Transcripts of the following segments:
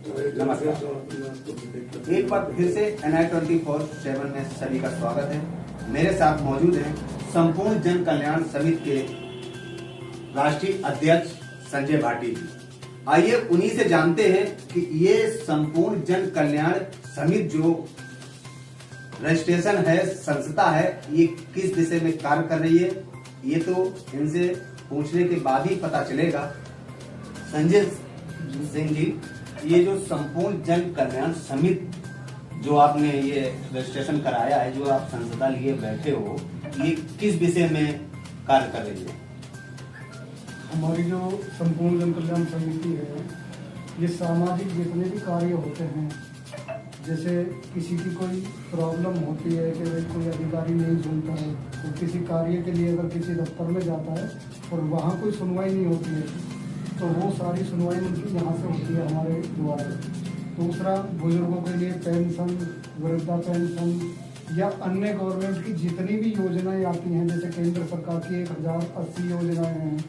नमस्कार। एक बार फिर से NI 24/7 में सभी का स्वागत है। मेरे साथ मौजूद हैं संपूर्ण जन कल्याण समिति के राष्ट्रीय अध्यक्ष संजय भाटी जी। आइए उन्हीं से जानते हैं कि ये संपूर्ण जन कल्याण समिति जो रजिस्ट्रेशन है, संस्था है, ये किस विषय में कार्य कर रही है, ये तो इनसे पूछने के बाद ही पता चलेगा। संजय सिंह जी, ये जो संपूर्ण जन कल्याण समिति जो आपने ये रजिस्ट्रेशन कराया है, जो आप संस्था लिए बैठे हो, ये किस विषय में कार्य कर रही है? हमारी जो संपूर्ण जन कल्याण समिति है, ये सामाजिक जितने भी कार्य होते हैं, जैसे किसी की कोई प्रॉब्लम होती है कि भाई कोई अधिकारी नहीं सुनता है, तो किसी कार्य के लिए अगर किसी दफ्तर में जाता है और वहाँ कोई सुनवाई नहीं होती है, तो वो सारी सुनवाई उनकी यहाँ से होती है हमारे द्वारा। दूसरा, बुजुर्गों के लिए पेंशन, वृद्धा पेंशन या अन्य गवर्नमेंट की जितनी भी योजनाएं आती हैं, जैसे केंद्र सरकार की 1080 योजनाएं हैं,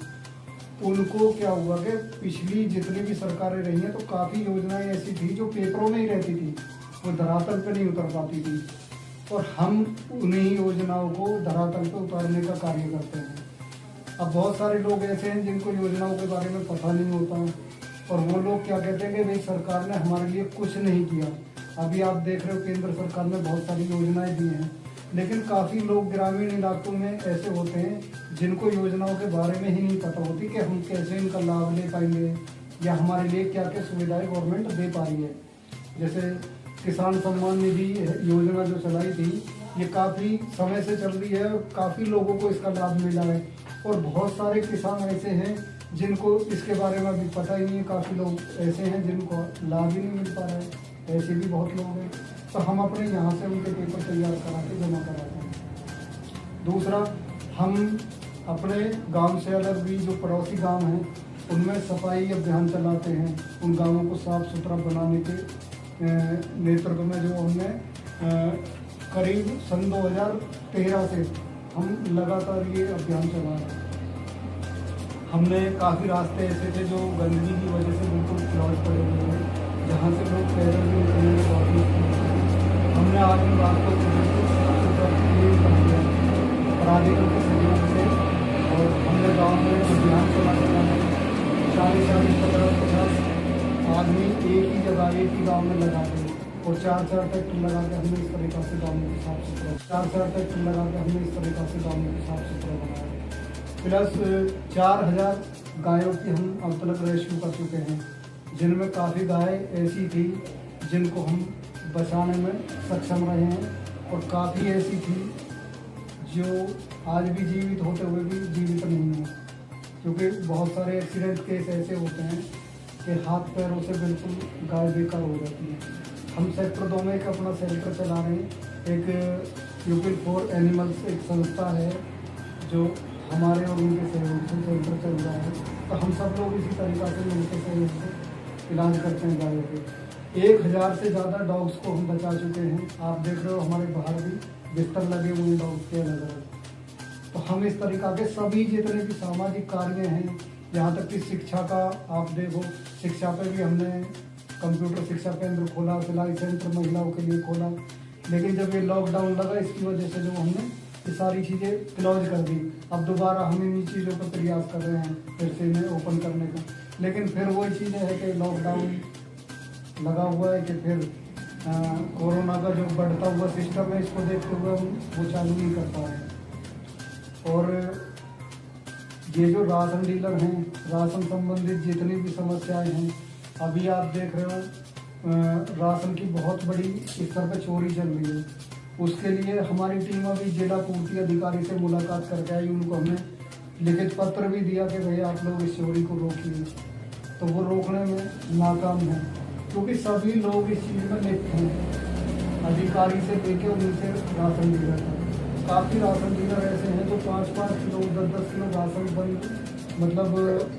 उनको क्या हुआ कि पिछली जितनी भी सरकारें रही हैं तो काफ़ी योजनाएं ऐसी थी जो पेपरों में ही रहती थी, वो धरातल पे नहीं उतर पाती थी, और हम उन्हीं योजनाओं को धरातल पे उतारने का कार्य करते हैं। अब बहुत सारे लोग ऐसे हैं जिनको योजनाओं के बारे में पता नहीं होता है, और वो लोग क्या कहते हैं कि भाई सरकार ने हमारे लिए कुछ नहीं किया। अभी आप देख रहे हो केंद्र सरकार ने बहुत सारी योजनाएं दी हैं, लेकिन काफ़ी लोग ग्रामीण इलाकों में ऐसे होते हैं जिनको योजनाओं के बारे में ही नहीं पता होती कि हम कैसे इनका लाभ ले पाएंगे या हमारे लिए क्या क्या सुविधाएं गवर्नमेंट दे पा रही है। जैसे किसान सम्मान निधि योजना जो चलाई थी, ये काफ़ी समय से चल रही है और काफ़ी लोगों को इसका लाभ मिला है, और बहुत सारे किसान ऐसे हैं जिनको इसके बारे में अभी पता ही नहीं है। काफ़ी लोग ऐसे हैं जिनको लाभ ही नहीं मिल पा रहा है, ऐसे भी बहुत लोग हैं। तो हम अपने यहाँ से उनके पेपर तैयार करा के जमा कराते हैं। दूसरा, हम अपने गांव से अलग भी जो पड़ोसी गांव हैं उनमें सफाई अभियान चलाते हैं। उन गांवों को साफ सुथरा बनाने के नेतृत्व में जो हमने करीब सन 2013 से हम लगातार ये अभियान चला रहे हैं। हमने काफ़ी रास्ते ऐसे थे जो गंदगी की वजह से बिल्कुल क्लॉज पड़े हुए हैं, जहाँ से लोग पैदल भी निकलने में बहुत मुश्किल होती है। हमने आज इन बात को बिल्कुल साफ सुथरा क्लीन कर दिया प्राधिकरण के सहयोग से, और हमने गाँव में अभियान चला है। 40-50 आदमी एक ही जगह एक ही गाँव में लगा दें, और 4 ट्रैक्टर लगा के हमने इस तरीक़ा से गाँव में साफ सुथरा 4 ट्रैक्टर लगा के हमने इस तरीक़ा से गाँव में साफ सुथरा बनाया। प्लस 4000 गायों की हम अब तक रेस्क्यू कर चुके हैं, जिनमें काफ़ी गाय ऐसी थी जिनको हम बचाने में सक्षम रहे हैं, और काफ़ी ऐसी थी जो आज भी जीवित होते हुए भी जीवित नहीं है, क्योंकि बहुत सारे एक्सीडेंट केस ऐसे होते हैं कि हाथ पैरों से बिल्कुल गाय बेकार हो जाती है। हम सेक्टर 2 में एक अपना सेंटर चला रहे हैं, एक यूपिल फॉर एनिमल्स एक संस्था है जो हमारे और उनके सहयोग से सेंटर चल रहा है। तो हम सब लोग इसी तरीक़ा से मिलकर सहयोग से इलाज करते हैं गायों के। 1000 से ज़्यादा डॉग्स को हम बचा चुके हैं। आप देख रहे हो हमारे बाहर भी बिस्तर लगे हुए हैं डॉग्स के अलग अलग। तो हम इस तरीक़ा के सभी जितने भी सामाजिक कार्य हैं, यहाँ तक कि शिक्षा का आप देखो, शिक्षा पे भी हमने कंप्यूटर शिक्षा केंद्र खोला, सिलाई सेंटर महिलाओं के लिए खोला, लेकिन जब ये लॉकडाउन लगा इसकी वजह से जो हमने ये सारी चीज़ें क्लोज कर दी। अब दोबारा हम इन चीज़ों पर प्रयास कर रहे हैं फिर से इन्हें ओपन करने का, लेकिन फिर वही चीज़ें है कि लॉकडाउन लगा हुआ है कि फिर कोरोना का जो बढ़ता हुआ सिस्टम है इसको देखते हुए हम वो चालू नहीं कर पा रहे हैं। और ये जो राशन डीलर हैं, राशन संबंधित जितनी भी समस्याएं हैं, अभी आप देख रहे हो राशन की बहुत बड़ी स्तर पर चोरी चल रही है। उसके लिए हमारी टीम अभी जिला पूर्ति अधिकारी से मुलाकात करके आई, उनको हमने लिखित पत्र भी दिया कि भाई आप लोग इस चोरी को रोकिए, तो वो रोकने में नाकाम है, क्योंकि सभी लोग इस चीज़ में लिप्त हैं, अधिकारी से लेके उनसे राशन डीलर तक। काफ़ी राशन डीलर ऐसे हैं जो 5-5 किलो 10-10 किलो राशन बंद मतलब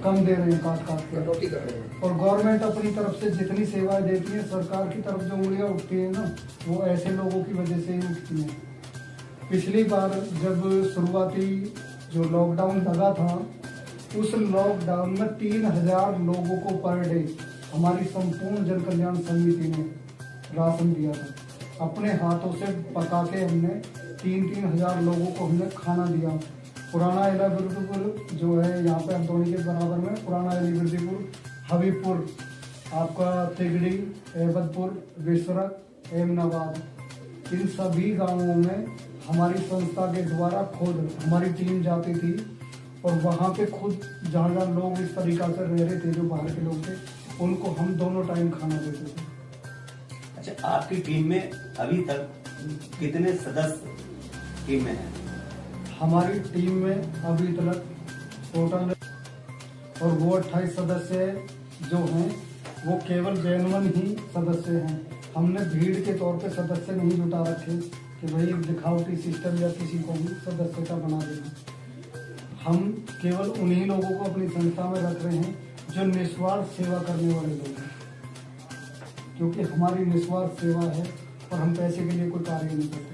कम दे रहे हैं, काट के रोटी कर रहे हैं। और गवर्नमेंट अपनी तरफ से जितनी सेवाएं देती है, सरकार की तरफ जो उंगलियां उठती है ना, वो ऐसे लोगों की वजह से ही उठती हैं। पिछली बार जब शुरुआती जो लॉकडाउन लगा था, उस लॉकडाउन में 3000 लोगों को पर डे हमारी संपूर्ण जन कल्याण समिति ने राशन दिया था। अपने हाथों से पका के हमने 3-3 हजार लोगों को हमने खाना दिया। पुराना इला बिरदीपुर जो है यहाँ पे हथौड़ी के बराबर में, पुराना इला बिरदीपुर, हबीबपुर, आपका तिगड़ी, एबदपुर, विसरक, एमनाबाद, इन सभी गांवों में हमारी संस्था के द्वारा खुद हमारी टीम जाती थी और वहाँ पे खुद जहाँ लोग इस तरीका से रह रहे थे, जो बाहर के लोग थे, उनको हम दोनों टाइम खाना देते थे। अच्छा, आपकी टीम में अभी तक कितने सदस्य टीम में हैं? हमारी टीम में अभी तक टोटल और वो 28 सदस्य जो हैं वो केवल जेन्युइन ही सदस्य हैं। हमने भीड़ के तौर पे सदस्य नहीं जुटा रखे कि भाई एक दिखावटी सिस्टम या किसी को भी सदस्यता बना देना। हम केवल उन्हीं लोगों को अपनी संस्था में रख रहे हैं जो निस्वार्थ सेवा करने वाले लोग हैं, क्योंकि हमारी निस्वार्थ सेवा है और हम पैसे के लिए कोई कार्य नहीं करते।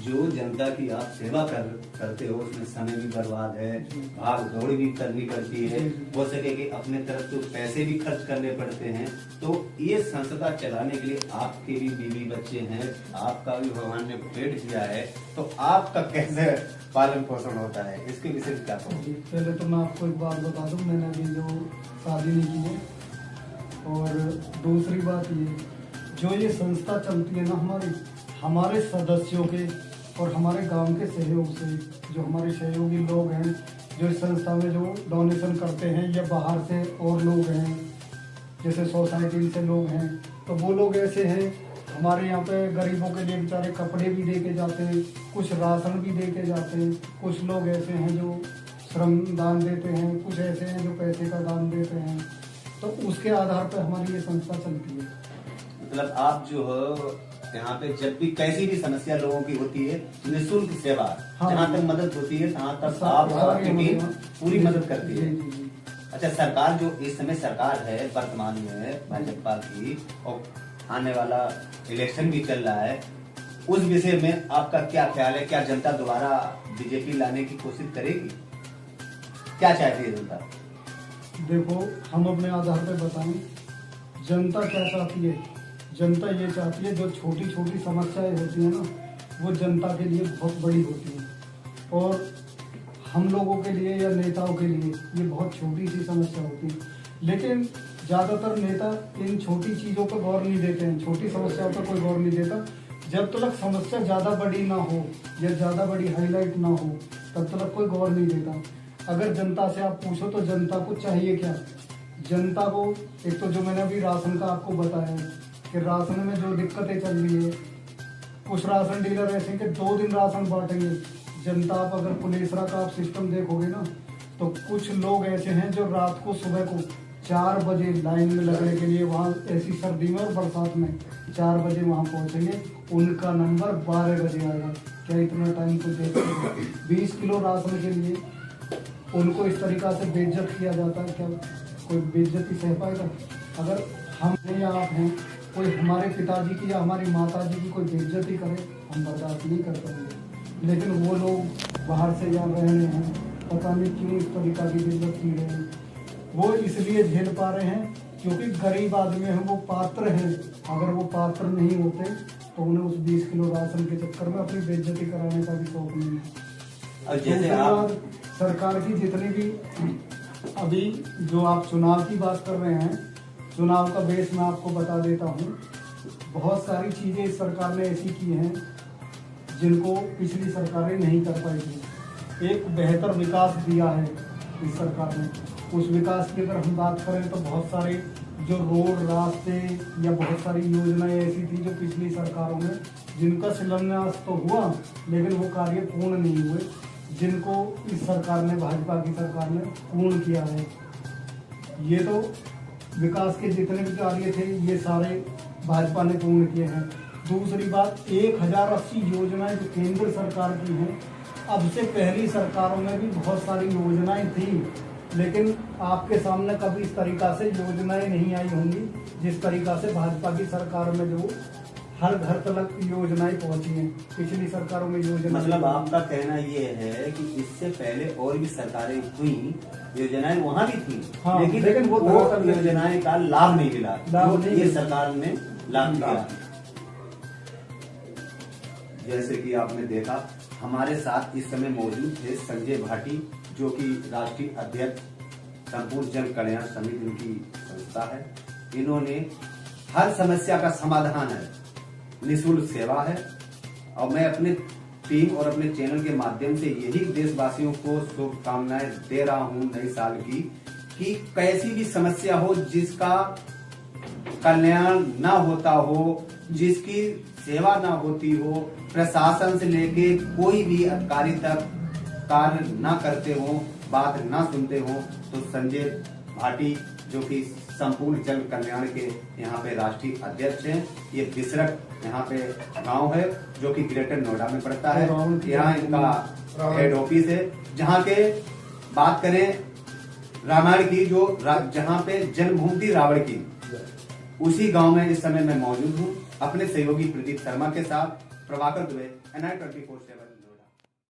जो जनता की आप सेवा करते हो उसमें समय भी बर्बाद है, भाग दौड़ भी करनी पड़ती है, हो सके कि अपने तरफ से पैसे भी खर्च करने पड़ते हैं। तो ये संस्था चलाने के लिए आपके भी बीवी बच्चे हैं, आपका भी भगवान ने पेट दिया है, तो आपका कैसे पालन पोषण होता है, इसके विषय में क्या कहूँ? पहले तो मैं आपको एक बात बता दूं, मैंने अभी जो शादी नहीं की है। और दूसरी बात ये, जो ये संस्था चलती है ना हमारे सदस्यों के और हमारे गांव के सहयोग से, जो हमारे सहयोगी लोग हैं जो इस संस्था में जो डोनेशन करते हैं, या बाहर से और लोग हैं, जैसे सोसाइटी से लोग हैं, तो वो लोग ऐसे हैं हमारे यहाँ पे गरीबों के लिए बेचारे कपड़े भी दे के जाते हैं, कुछ राशन भी दे के जाते हैं। कुछ लोग ऐसे हैं जो श्रम दान देते हैं, कुछ ऐसे हैं जो पैसे का दान देते हैं। तो उसके आधार पर हमारी ये संस्था चलती है। मतलब आप जो हो यहाँ पे जब भी कैसी भी समस्या लोगों की होती है, निःशुल्क सेवा, हाँ, जहाँ तक मदद होती है तहाँ तक आप और आपकी टीम पूरी मदद करती है। अच्छा, सरकार जो इस समय सरकार है वर्तमान में भाजपा की, और आने वाला इलेक्शन भी चल रहा है, उस विषय में आपका क्या ख्याल है? क्या जनता दोबारा बीजेपी लाने की कोशिश करेगी? क्या चाहती है जनता? देखो, हम अपने आधार पे बताएं, जनता क्या चाहती है। जनता ये चाहती है जो छोटी छोटी समस्याएं होती है ना, वो जनता के लिए बहुत बड़ी होती है, और हम लोगों के लिए या नेताओं के लिए ये बहुत छोटी सी समस्या होती है। लेकिन ज़्यादातर नेता इन छोटी चीज़ों पर गौर नहीं देते हैं, छोटी समस्याओं पर कोई गौर नहीं देता। जब तक समस्या ज़्यादा बड़ी ना हो या ज़्यादा बड़ी हाईलाइट ना हो, तब तक कोई गौर नहीं देता। अगर जनता से आप पूछो तो जनता को चाहिए क्या? जनता को एक तो जो मैंने अभी राशन का आपको बताया कि राशन में जो दिक्कतें चल रही है, कुछ राशन डीलर ऐसे हैं कि 2 दिन राशन बांटेंगे। जनता, आप अगर पुलेसरा का आप सिस्टम देखोगे ना, तो कुछ लोग ऐसे हैं जो रात को सुबह को 4 बजे लाइन में लगने के लिए वहाँ, ऐसी सर्दी में और बरसात में 4 बजे वहाँ पहुँचेंगे, उनका नंबर 12 बजे आएगा। क्या इतना टाइम को देखते 20 किलो राशन के लिए उनको इस तरीका से बेइज्जत किया जाता है? क्या कोई बेइज्जती सह पाएगा? अगर हम या आप हैं, कोई हमारे पिताजी की या हमारी माताजी की कोई बेइज्जती करे, हम बर्दाश्त नहीं कर पाएंगे। लेकिन वो लोग बाहर से यहाँ रह रहे हैं, पता नहीं क्यों इस तरीका की बेइज्जत की रहे हैं। वो इसलिए झेल पा रहे हैं क्योंकि गरीब आदमी हैं, वो पात्र हैं। अगर वो पात्र नहीं होते तो उन्हें उस 20 किलो राशन के चक्कर में अपनी बेइज्जती कराने का भी शौक नहीं है। और जैसे आप सरकार की जितनी भी अभी जो आप चुनाव की बात कर रहे हैं, चुनाव का बेस मैं आपको बता देता हूँ। बहुत सारी चीजें इस सरकार ने ऐसी की हैं जिनको पिछली सरकारें नहीं कर पाई थी। एक बेहतर विकास दिया है इस सरकार ने। उस विकास की अगर हम बात करें तो बहुत सारे जो रोड, रास्ते या बहुत सारी योजनाएं ऐसी थी जो पिछली सरकारों में, जिनका शिलान्यास तो हुआ लेकिन वो कार्य पूर्ण नहीं हुए, जिनको इस सरकार ने, भाजपा की सरकार ने पूर्ण किया है। ये तो विकास के जितने भी कार्य थे ये सारे भाजपा ने पूर्ण किए हैं। दूसरी बात, 1080 योजनाएं जो केंद्र सरकार की हैं, अब से पहली सरकारों में भी बहुत सारी योजनाएं थी, लेकिन आपके सामने कभी इस तरीका से योजनाएं नहीं आई होंगी जिस तरीका से भाजपा की सरकार में जो हर घर तक योजनाएं पहुंची हैं। पिछली सरकारों में योजना, मतलब आपका कहना ये है कि इससे पहले और भी सरकारें हुई, योजनाएं वहाँ भी थी, हाँ, लेकिन वो योजनाएं का लाभ नहीं मिला जो ये सरकार ने लाभ दिया। जैसे कि आपने देखा, हमारे साथ इस समय मौजूद थे संजय भाटी, जो कि राष्ट्रीय अध्यक्ष संपूर्ण जन कल्याण समिति इनकी संस्था है। इन्होंने हर समस्या का समाधान है, निःशुल्क सेवा है। और मैं अपने टीम और अपने चैनल के माध्यम से यही देशवासियों को शुभकामनाएं दे रहा हूं नए साल की, कि कैसी भी समस्या हो, जिसका कल्याण ना होता हो, जिसकी सेवा ना होती हो, प्रशासन से लेके कोई भी अधिकारी तक कार्य ना करते हो, बात ना सुनते हो, तो संजय भाटी जो कि संपूर्ण जन कल्याण के यहाँ पे राष्ट्रीय अध्यक्ष हैं, ये बिसरक यहाँ पे गांव है जो कि ग्रेटर नोएडा में पड़ता है। यहाँ इनका हेड ऑफिस है। जहाँ के बात करें रामायण की, जो जहाँ पे जन्मभूमि थी रावण की, उसी गांव में इस समय मैं मौजूद हूँ अपने सहयोगी प्रदीप शर्मा के साथ। प्रभाकर दुबे, NI 24/7।